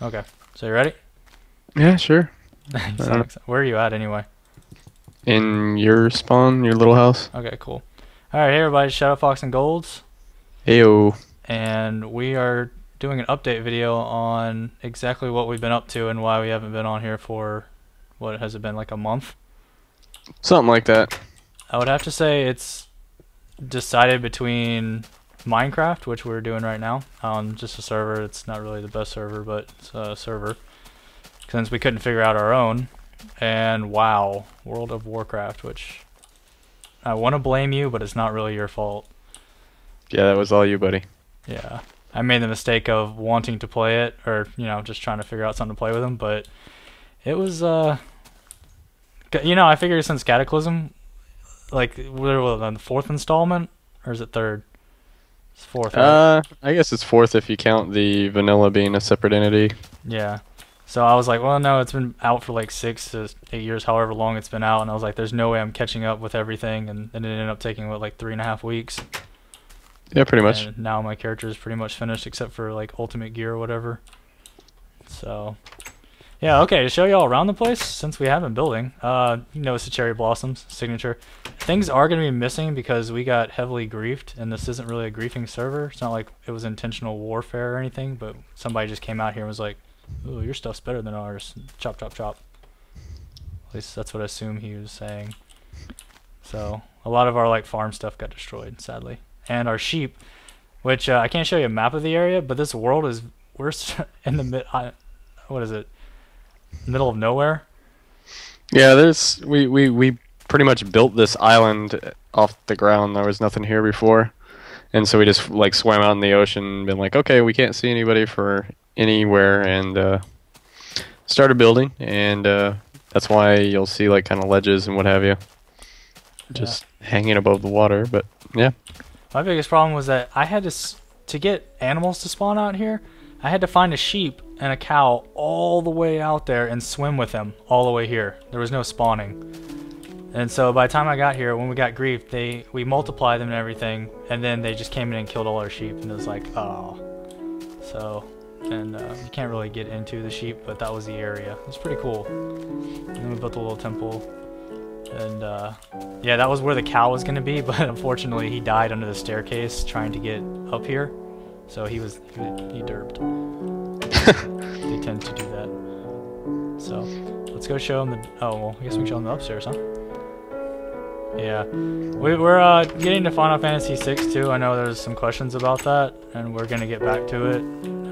Okay. So you ready? Yeah, sure. Where are you at anyway? In your spawn, your little house. Okay, cool. All right, hey everybody, Shadow Fox and Golds, Heyo. and we are doing an update video on exactly what we've been up to and why we haven't been on here for what has it been, like a month? Something like that. I would have to say it's decided between Minecraft, which we're doing right now on just a server. It's not really the best server, but it's a server since we couldn't figure out our own. And WoW, World of Warcraft, which I want to blame you, but it's not really your fault. Yeah, that was all you, buddy. Yeah, I made the mistake of wanting to play it, or just trying to figure out something to play with him. But it was, I figured since Cataclysm, like we're on the fourth installment, or is it third? It's fourth, right? I guess it's fourth if you count the vanilla being a separate entity. Yeah. So I was like, well, no, it's been out for like 6 to 8 years, however long it's been out, and I was like, there's no way I'm catching up with everything, and then it ended up taking like 3.5 weeks. Yeah, pretty much. And now my character is pretty much finished, except for like ultimate gear or whatever. So, yeah, okay, to show y'all around the place, since we have been building, it's the cherry blossoms signature. Things are going to be missing because we got heavily griefed, and this isn't really a griefing server. It's not like it was intentional warfare or anything, but somebody just came out here and was like, ooh, your stuff's better than ours. Chop, chop, chop. At least that's what I assume he was saying. So a lot of our like farm stuff got destroyed, sadly, and our sheep, which I can't show you a map of the area, but this world is in the what is it? Middle of nowhere. Yeah, we pretty much built this island off the ground. There was nothing here before, and so we just like swam out in the ocean and been like, okay, we can't see anybody for anywhere, and started building, and that's why you'll see like kind of ledges and what have you, just hanging above the water. But yeah, my biggest problem was that I had to get animals to spawn out here. I had to find a sheep and a cow all the way out there and swim with them all the way here. There was no spawning, and so by the time I got here, when we got griefed, we multiplied them and everything, and then they just came in and killed all our sheep, and it was like, oh. So. And you can't really get into the sheep, but that was the area. It was pretty cool. And then we built a little temple, and yeah, that was where the cow was gonna be, but unfortunately he died under the staircase trying to get up here, so he derped. They tend to do that. So let's go show him the. Oh well, I guess we can show him the upstairs, huh? Yeah, we're getting to Final Fantasy VI too. I know there's some questions about that, and we're gonna get back to it.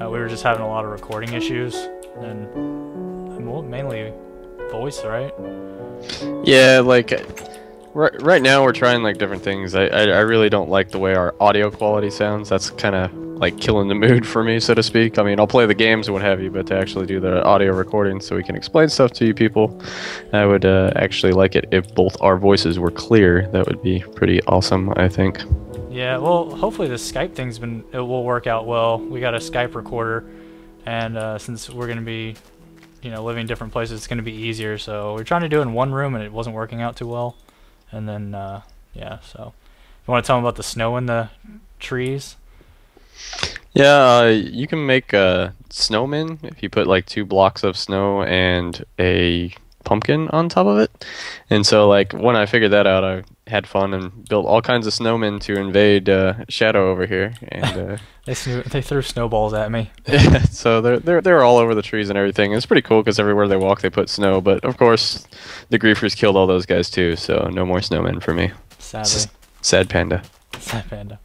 We were just having a lot of recording issues, and well, mainly voice, right? yeah, like right now we're trying like different things. I really don't like the way our audio quality sounds. That's kind of like killing the mood for me, so to speak. I mean, I'll play the games and what have you, but to actually do the audio recording so we can explain stuff to you people, I would actually like it if both our voices were clear. That would be pretty awesome, I think. Yeah, well, hopefully the Skype it will work out well. We got a Skype recorder, and since we're gonna be, living in different places, it's gonna be easier. So we're trying to do it in one room, and it wasn't working out too well. And then, yeah. So, you want to tell them about the snow in the trees? Yeah, you can make snowmen if you put like 2 blocks of snow and a pumpkin on top of it. And so like when I figured that out, I had fun and built all kinds of snowmen to invade Shadow over here. And they threw snowballs at me. yeah, so they're all over the trees and everything. It's pretty cool because everywhere they walk, they put snow. But of course, the griefers killed all those guys too. So no more snowmen for me. Sadly. Sad panda. Sad panda.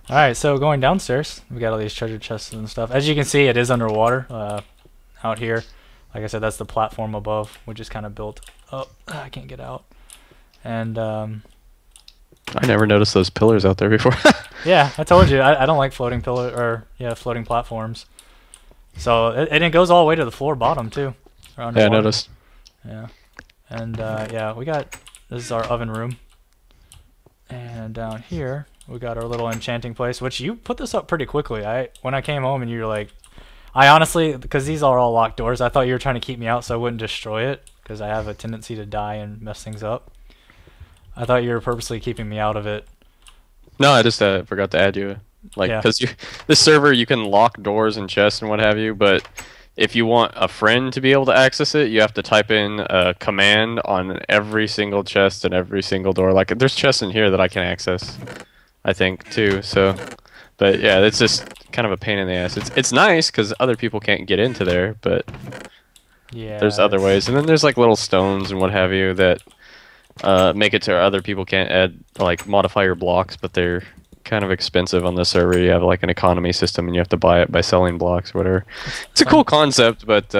Alright, so going downstairs, we got all these treasure chests and stuff. As you can see, it is underwater out here. Like I said, that's the platform above, which is kind of built up. I can't get out. And, I never noticed those pillars out there before. yeah, I told you, I don't like floating floating platforms. So, and it goes all the way to the floor bottom, too. Yeah, I noticed. Yeah. And, yeah, this is our oven room. And down here, we got our little enchanting place, which you put this up pretty quickly. When I came home and you were like, I honestly, because these are all locked doors, I thought you were trying to keep me out so I wouldn't destroy it, because I have a tendency to die and mess things up. I thought you were purposely keeping me out of it. No, I just forgot to add you. Like, because this server, you can lock doors and chests and what have you, but if you want a friend to be able to access it, you have to type in a command on every single chest and every single door. Like there's chests in here that I can access, I think too. So, but yeah, it's just kind of a pain in the ass. It's nice because other people can't get into there, but Yeah. there's other ways. And then there's like little stones and what have you that make it to where other people can't add like modify your blocks, but they're kind of expensive on the server. You have like an economy system and you have to buy it by selling blocks or whatever. It's a cool concept, but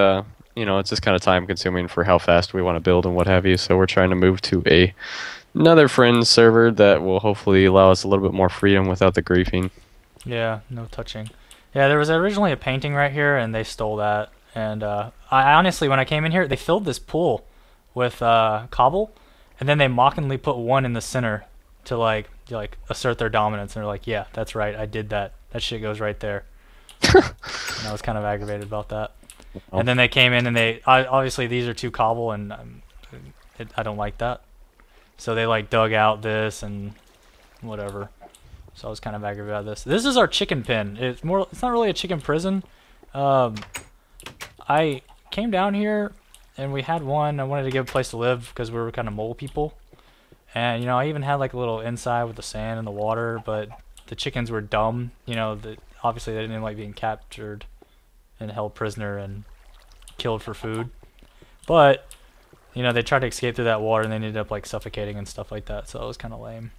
you know, it's just kind of time consuming for how fast we want to build and what have you. So we're trying to move to another friend server that will hopefully allow us a little bit more freedom without the griefing. Yeah, no touching. Yeah, there was originally a painting right here, and they stole that. And I honestly, when I came in here, they filled this pool with cobble, and then they mockingly put one in the center to like assert their dominance. And they're like, "Yeah, that's right, I did that. That shit goes right there." And I was kind of aggravated about that. Oh. And then they came in, and obviously these are two cobble, and I don't like that. So they like dug out this and whatever. So I was kind of aggravated about this. This is our chicken pen. It's not really a chicken prison. I came down here and we had one. I wanted to give a place to live because we were kind of mole people. And, you know, I even had like a little inside with the sand and the water, but the chickens were dumb. You know, obviously they didn't like being captured and held prisoner and killed for food. But, you know, they tried to escape through that water and they ended up like suffocating and stuff like that. So it was kind of lame.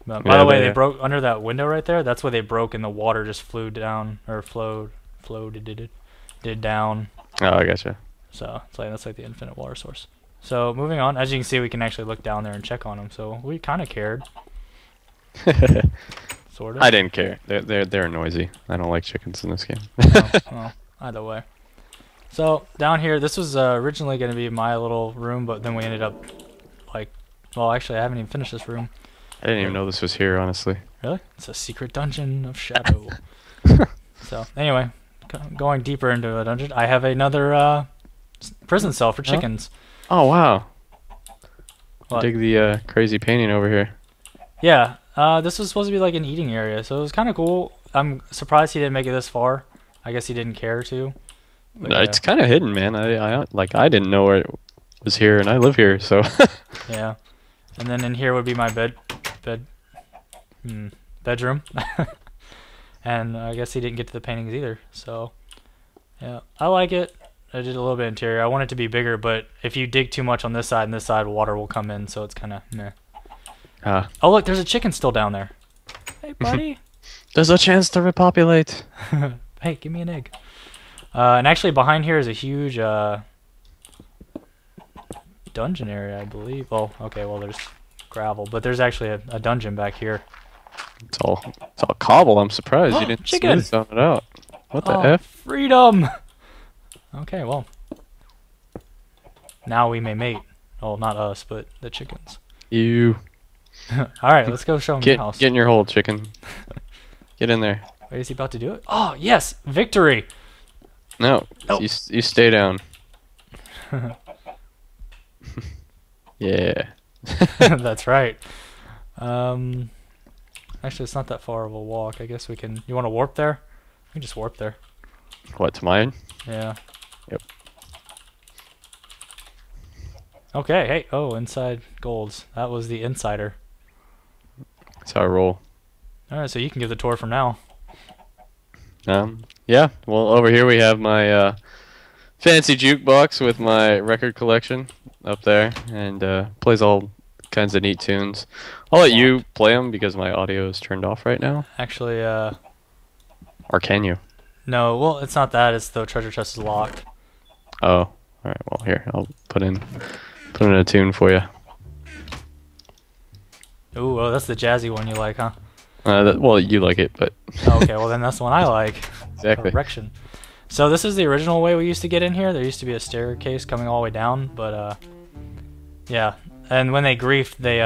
But by the way, they broke under that window right there. That's where they broke and the water just flew down, or did down. Oh, I gotcha. So it's like that's like the infinite water source. So moving on, as you can see, we can actually look down there and check on them. So we kind of cared. Sort of. I didn't care. They're noisy. I don't like chickens in this game. Well, either way. So down here, this was originally going to be my little room, but then we ended up like, well, actually, I haven't even finished this room. I didn't even know this was here, honestly. Really? It's a secret dungeon of shadow. So anyway, going deeper into a dungeon, I have another prison cell for chickens. Oh wow! What? Dig the crazy painting over here. Yeah, this was supposed to be like an eating area, so it was kind of cool. I'm surprised he didn't make it this far. I guess he didn't care to. But, yeah. It's kind of hidden, man. I didn't know where it was here, and I live here, so. Yeah, and then in here would be my bedroom. And I guess he didn't get to the paintings either. So yeah, I like it. I did a little bit interior. I want it to be bigger, but if you dig too much on this side and this side, water will come in, so it's kind of meh. Oh look, there's a chicken still down there. Hey buddy. There's a chance to repopulate. Hey, give me an egg. And actually behind here is a huge dungeon area, I believe. Oh, okay, well there's gravel, but there's actually a dungeon back here. It's all cobble. I'm surprised you didn't chicken. smooth it out. What the F? Freedom! Okay, well. Now we may mate. Well, not us, but the chickens. You. Alright, let's go show him the house. Get in your hole, chicken. Get in there. Wait, is he about to do it? Oh, yes! Victory! No, Oh. you stay down. Yeah. That's right. Actually, it's not that far of a walk. I guess we can... You want to warp there? We can just warp there. What, to mine? Yeah. Yep. Okay, hey. Oh, inside golds. That was the insider. That's how I roll. Alright, so you can give the tour from now. Yeah. Well, over here we have my fancy jukebox with my record collection up there, and plays all kinds of neat tunes. I'll let you play them because my audio is turned off right now. Actually, Or can you? no, well, it's not that. It's the treasure chest is locked. Oh, all right. Well, here I'll put in a tune for you. Ooh, oh, that's the jazzy one you like, huh? Well, you like it, but Oh, okay, well then that's the one I like. exactly. Correction. So this is the original way we used to get in here. There used to be a staircase coming all the way down, but yeah. And when they griefed, they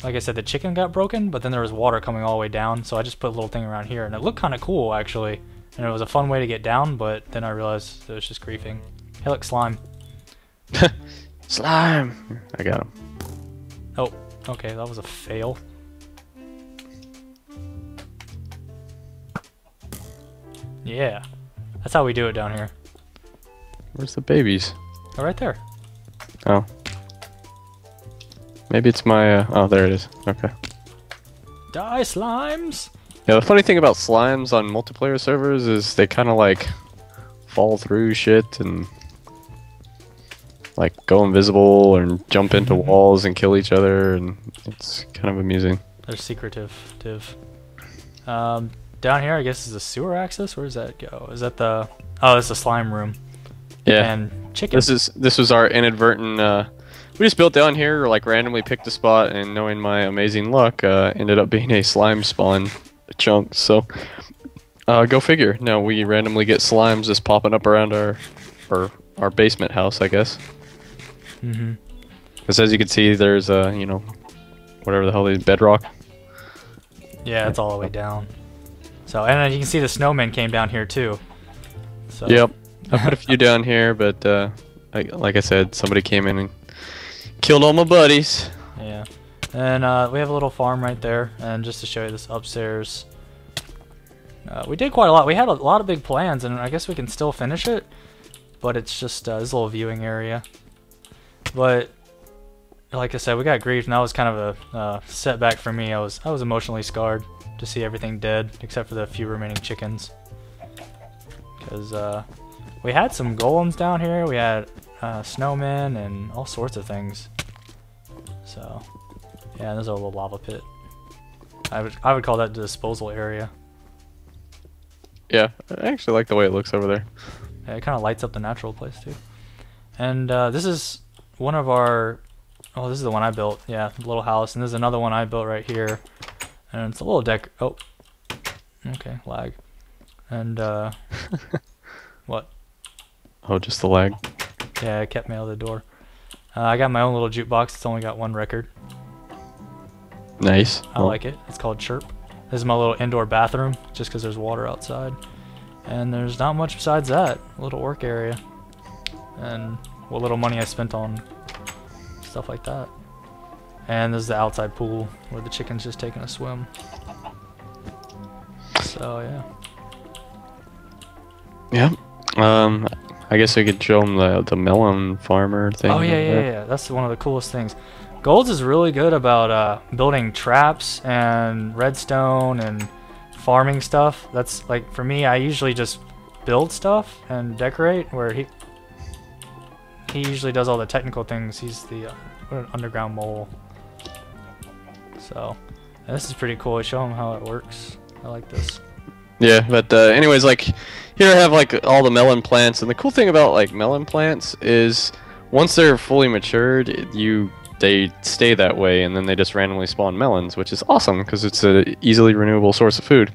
like I said, the chicken got broken, but then there was water coming all the way down. So I just put a little thing around here, and it looked kind of cool actually. And it was a fun way to get down, but then I realized it was just griefing. Hey, look, slime. Slime. I got him. Oh, okay, that was a fail. Yeah, that's how we do it down here. Where's the babies? Oh, right there. Oh. Maybe it's my, oh, there it is. Okay. Die, slimes! Yeah, the funny thing about slimes on multiplayer servers is they kind of like fall through shit and like go invisible and jump into walls and kill each other, and it's kind of amusing. They're secretive. Down here, I guess, is the sewer access. Where does that go? Is that the... Oh, it's the slime room. Yeah. And chicken. This was our inadvertent, we just built down here, like randomly picked a spot, and knowing my amazing luck, ended up being a slime spawn chunk, so go figure. Now we randomly get slimes just popping up around our basement house, I guess. Mm-hmm. Because as you can see, there's you know, whatever the hell is bedrock. Yeah, it's all the way down. So, and you can see the snowman came down here too. So. Yep, I put a few down here, but like I said, somebody came in and killed all my buddies. Yeah, and we have a little farm right there, and just to show you this upstairs, we did quite a lot. We had a lot of big plans, and I guess we can still finish it, but it's just this little viewing area. But like I said, we got grief, and that was kind of a setback for me. I was emotionally scarred to see everything dead, except for the few remaining chickens. Because we had some golems down here, we had snowmen, and all sorts of things. So, yeah, there's a little lava pit. I would call that the disposal area. Yeah, I actually like the way it looks over there. Yeah, it kind of lights up the natural place too. And this is one of our... Oh, this is the one I built. Yeah, the little house. And there's another one I built right here. And it's a little deck... Oh. Okay, lag. And, what? Oh, just the lag. Yeah, it kept me out of the door. I got my own little jukebox. It's only got one record. Nice. I like it. It's called Chirp. This is my little indoor bathroom, just because there's water outside. And there's not much besides that. A little work area. And what little money I spent on stuff like that. And this is the outside pool where the chicken's just taking a swim. So yeah. Yeah. I guess I could show them the melon farmer thing. Oh yeah. That's one of the coolest things. Golds is really good about building traps and redstone and farming stuff. That's like, for me, I usually just build stuff and decorate, where he usually does all the technical things. He's the underground mole. So this is pretty cool. I show him how it works. I like this. Yeah, but anyways, like here I have like all the melon plants, and the cool thing about like melon plants is once they're fully matured, they stay that way, and then they just randomly spawn melons, which is awesome because it's a easily renewable source of food.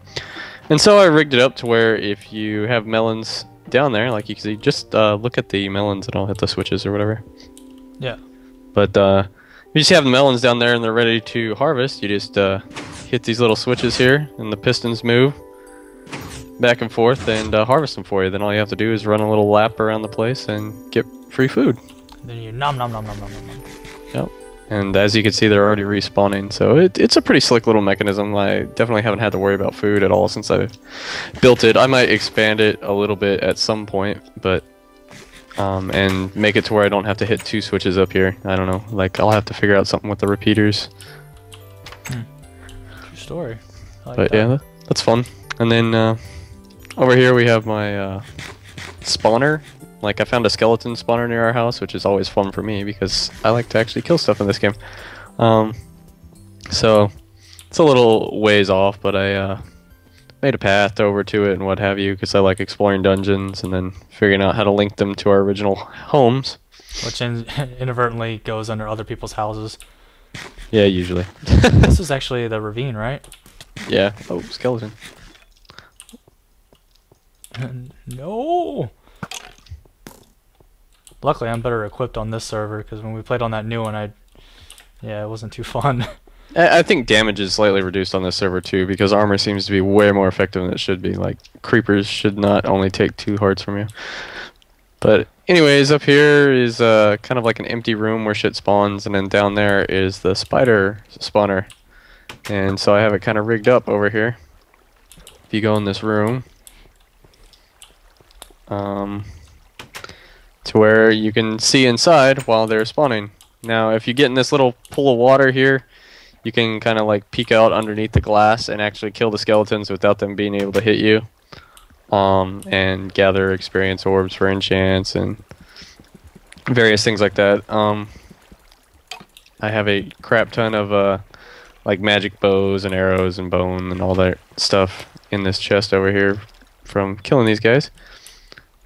And so I rigged it up to where if you have melons down there, like you can see, just look at the melons and I'll hit the switches or whatever. Yeah. But you just have the melons down there and they're ready to harvest. You just hit these little switches here and the pistons move back and forth and harvest them for you. Then all you have to do is run a little lap around the place and get free food. Then you nom nom nom nom nom nom nom. Yep. And as you can see, they're already respawning, so it's a pretty slick little mechanism. I definitely haven't had to worry about food at all since I've built it. I might expand it a little bit at some point, but and make it to where I don't have to hit 2 switches up here. I don't know, like I'll have to figure out something with the repeaters. True story. I like But that. yeah, that's fun. And then over here we have my spawner. Like, I found a skeleton spawner near our house, which is always fun for me because I like to actually kill stuff in this game. So it's a little ways off, but I made a path over to it and what have you because I like exploring dungeons and then figuring out how to link them to our original homes. Which inadvertently goes under other people's houses. Yeah, usually. This is actually the ravine, right? Yeah. Oh, skeleton. No! Luckily, I'm better equipped on this server, because when we played on that new one, it wasn't too fun. I think damage is slightly reduced on this server too, because armor seems to be way more effective than it should be. Like, creepers should not only take 2 hearts from you. But anyways, up here is kind of like an empty room where shit spawns, and then down there is the spider spawner. And so I have it kind of rigged up over here. If you go in this room, to where you can see inside while they're spawning. Now, if you get in this little pool of water here, you can kind of like peek out underneath the glass and actually kill the skeletons without them being able to hit you. And gather experience orbs for enchants and various things like that. I have a crap ton of like magic bows and arrows and bone and all that stuff in this chest over here from killing these guys.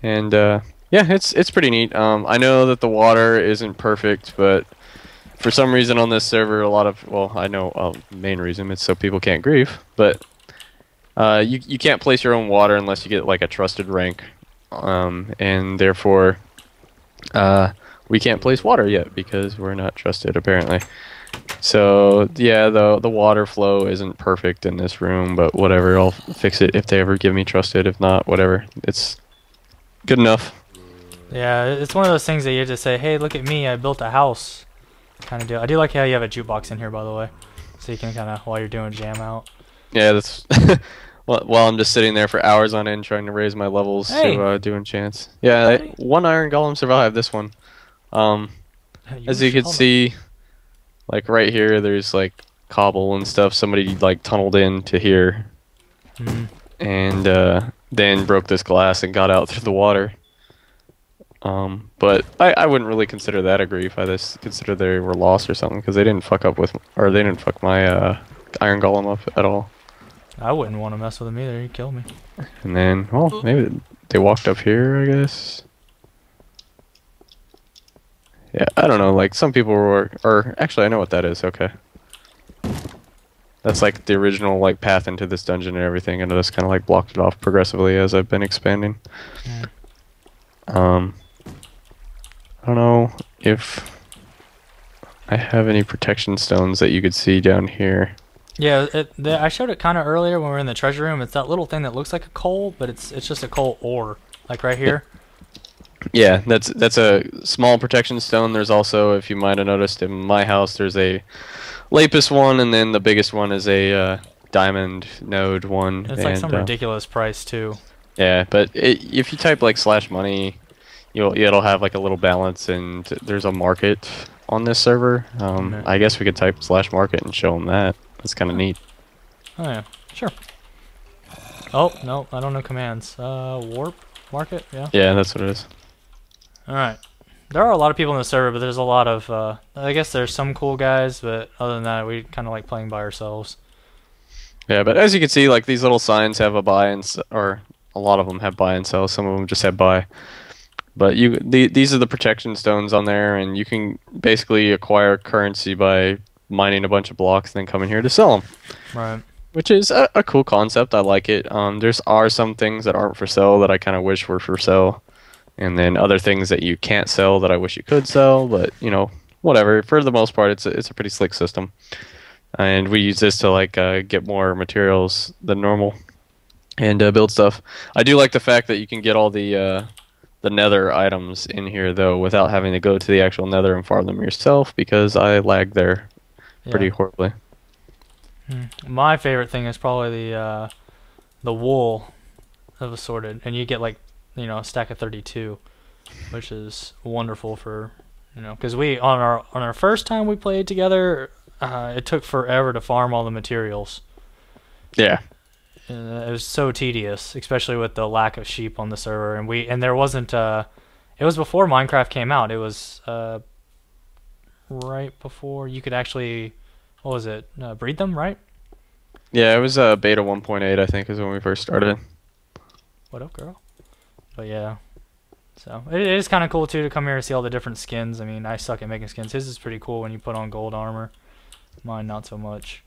And yeah, it's pretty neat. I know that the water isn't perfect, but for some reason on this server, I know main reason, it's so people can't grief, but you can't place your own water unless you get like a trusted rank, and therefore we can't place water yet because we're not trusted apparently. So yeah, the water flow isn't perfect in this room, but whatever, I'll fix it if they ever give me trusted. If not, whatever, it's good enough. Yeah, it's one of those things that you just say, hey, look at me, I built a house kind of deal. I do like how you have a jukebox in here, by the way, so you can kind of, while you're doing jam out. Yeah, that's while I'm just sitting there for hours on end trying to raise my levels to do enchants. Yeah, one iron golem survived this one. As you can see, like right here, there's like cobble and stuff. Somebody like tunneled into here, and then broke this glass and got out through the water. But I wouldn't really consider that a grief. I just consider they were lost or something because they didn't fuck my iron golem up at all. I wouldn't want to mess with him either. He'd kill me. And then, well, maybe they walked up here, I guess. Yeah, I don't know. Like some people were, or actually, I know what that is. Okay, that's like the original like path into this dungeon and everything, and I just kind of like blocked it off progressively as I've been expanding. I don't know if I have any protection stones that you could see down here. Yeah, I showed it kind of earlier when we were in the treasure room. It's that little thing that looks like a coal, but it's just a coal ore, like right here. Yeah, that's a small protection stone. There's also, if you might have noticed, in my house, there's a lapis one, and then the biggest one is a diamond node one. It's like some ridiculous price too. Yeah, but if you type like /money, it'll have like a little balance, and there's a market on this server. I guess we could type /market and show them that. That's kind of neat. Oh yeah, sure. Oh no, I don't know commands. Warp market, yeah. Yeah, that's what it is. All right. There are a lot of people in the server, but there's a lot of. I guess there's some cool guys, but other than that, we kind of like playing by ourselves. Yeah, but as you can see, like these little signs have a buy and or a lot of them have buy and sell. Some of them just have buy. But these are the protection stones on there, and you can basically acquire currency by mining a bunch of blocks and then coming here to sell them. Right. Which is a cool concept. I like it. Are some things that aren't for sale that I kind of wish were for sale, and then other things that you can't sell that I wish you could sell. But you know, whatever. For the most part, it's a pretty slick system, and we use this to like get more materials than normal and build stuff. I do like the fact that you can get all the nether items in here though without having to go to the actual nether and farm them yourself, because I lag there pretty horribly. My favorite thing is probably the wool of assorted, and you get like a stack of 32, which is wonderful for because we on our first time we played together, it took forever to farm all the materials. Yeah. It was so tedious, especially with the lack of sheep on the server, and there wasn't. It was before Minecraft came out. It was right before you could actually, what was it? Breed them, right? Yeah, it was beta 1.8, I think, is when we first started. What up, girl? But yeah, so it is kind of cool too to come here and see all the different skins. I mean, I suck at making skins. His is pretty cool when you put on gold armor. Mine not so much.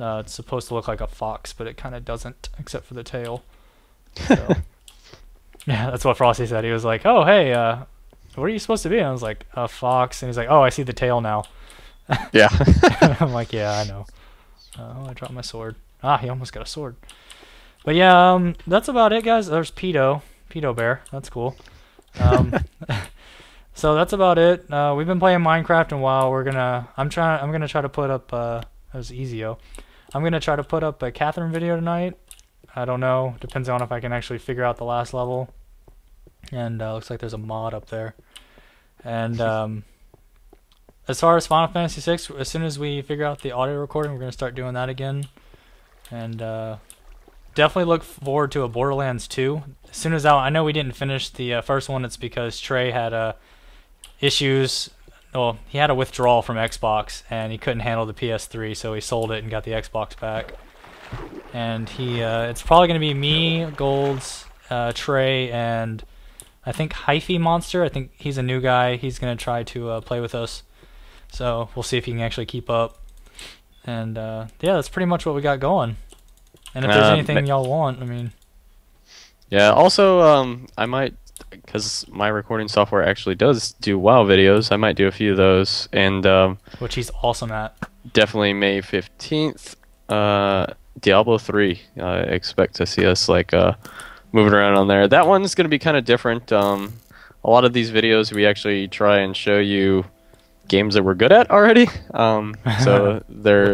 It's supposed to look like a fox, but it kind of doesn't, except for the tail. So, yeah, that's what Frosty said. He was like, "Oh, hey, what are you supposed to be?" And I was like, "A fox." And he's like, "Oh, I see the tail now." Yeah. I'm like, "Yeah, I know." Oh, I dropped my sword. Ah, he almost got a sword. But yeah, that's about it, guys. There's Pedo Bear. That's cool. So that's about it. We've been playing Minecraft, and while I'm gonna try to put up. That was Ezio. I'm gonna try to put up a Catherine video tonight. I don't know. Depends on if I can actually figure out the last level. And looks like there's a mod up there. And as far as Final Fantasy VI, as soon as we figure out the audio recording, we're going to start doing that again. And definitely look forward to a Borderlands 2. As soon as I know we didn't finish the first one, it's because Trey had issues. Well, he had a withdrawal from Xbox, and he couldn't handle the PS3, so he sold it and got the Xbox back. And it's probably going to be me, Golds, Trey, and I think Hyphy Monster. I think he's a new guy. He's going to try to play with us. So we'll see if he can actually keep up. And yeah, that's pretty much what we got going. And if there's anything y'all want, I mean... Yeah, also, I might, because my recording software actually does do WoW videos, I might do a few of those. And which he's awesome at. Definitely May 15th, Diablo 3. I expect to see us, like, moving around on there. That one's going to be kind of different. A lot of these videos, we actually try and show you games that we're good at already. So they're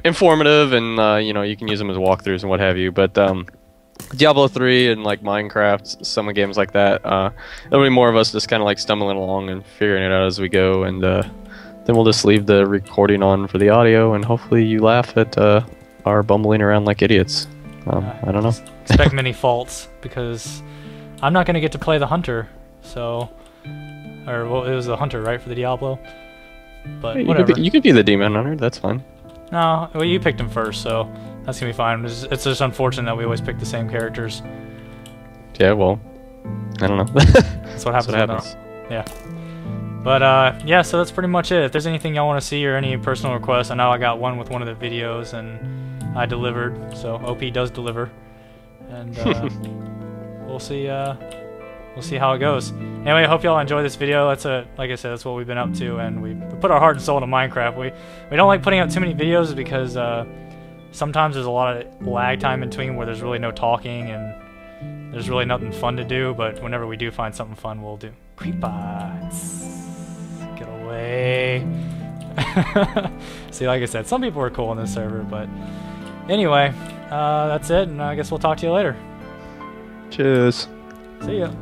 informative, and you know, you can use them as walkthroughs and what have you. But Diablo 3 and like Minecraft, some of games like that, it'll be more of us just kind of like stumbling along and figuring it out as we go, and then we'll just leave the recording on for the audio, and hopefully you laugh at our bumbling around like idiots. I don't know. Expect many faults, because I'm not going to get to play the Hunter, so... Or, well, it was the Hunter, right, for the Diablo? But hey, whatever. You could be the Demon Hunter, that's fine. No, well, you picked him first, so that's going to be fine. It's just unfortunate that we always pick the same characters. Yeah, well, I don't know. That's what happens. Yeah. But, yeah, so that's pretty much it. If there's anything y'all want to see or any personal requests, I know I got one with one of the videos, and I delivered, so OP does deliver. And we'll see how it goes. Anyway, I hope y'all enjoy this video. That's like I said, that's what we've been up to, and we put our heart and soul into Minecraft. We don't like putting out too many videos because sometimes there's a lot of lag time in between where there's really no talking and there's really nothing fun to do. But whenever we do find something fun, we'll do. Creepbots, get away. See, like I said, some people are cool on this server, but anyway, that's it, and I guess we'll talk to you later. Cheers. See ya.